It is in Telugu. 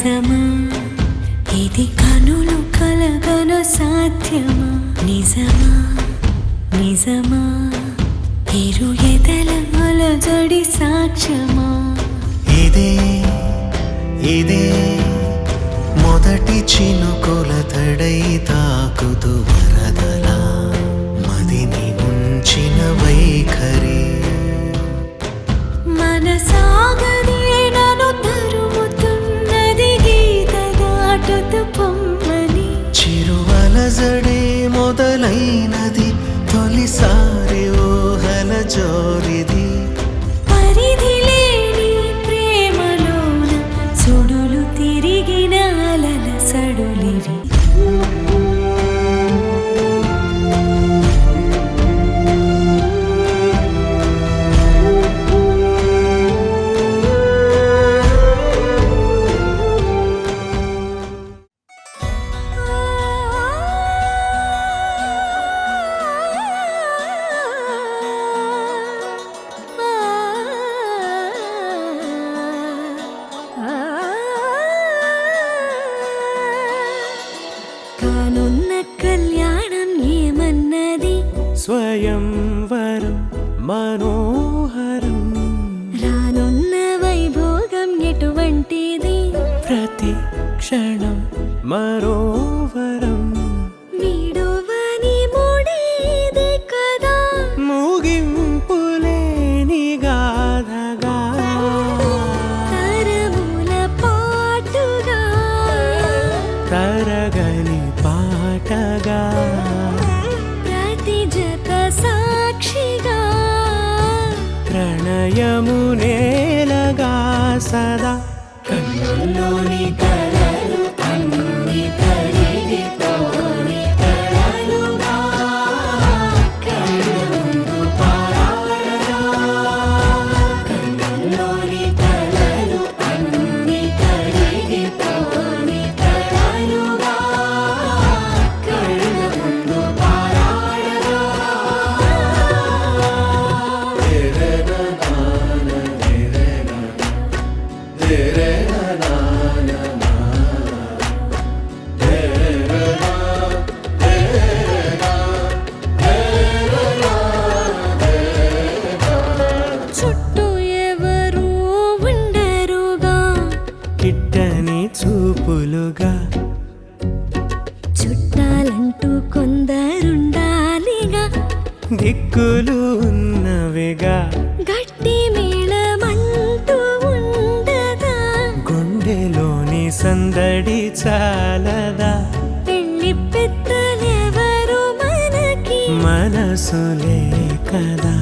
నిజమా ఇది కనులు కలగన సాధ్యమా నిజమా నిజమా ఇరు ఎదల అలజడి సాక్ష్యమా ఇదే ఇదే మొదటి చినుకుల తడై తాకుతూ వరదలా మదిని ముంచిన వైఖరి మనసాగదే నన్ను తరుముతున్నది గీత దాటుతూ పొమ్మని చిరువలజడే మొదలైనది తొలిసారి ఊహల జోరిది పరిధి లేని ప్రేమలోన సుడులు తిరిగిన అలల సడులివి కానున్న కళ్యాణం ఏమన్నది స్వయంవరం మనోహరం రానున్న వైభోగం ఎటువంటిది ప్రతి క్షణం మరోవరం వీడువని ముడిది కదా ముగింపులేని గాథగా తరముల పాటుగా తరగని పాటగా ప్రతి జత సాక్షిగా ప్రణయము నేలగా సదా కన్నుల్లోని కలలు అన్ని కరిగిపోని కలలుగా కళ్ళు ముందు పారాడగా కన్నుల్లోని కలలు అన్ని కరిగిపోని కలలుగా కళ్ళు ముందు పారాడగా చుట్టూ ఎవరు ఉండరుగా కిట్టని చూపులుగా చుట్టాలంటూ కొందరుండాలిగా దిక్కులు ఉన్నవిగా గట్టి మేళమంటూ ఉండదా గుండెలోని సందడి చాలదా పెళ్లి పెద్దలెవరు మనకి మనసులే కదా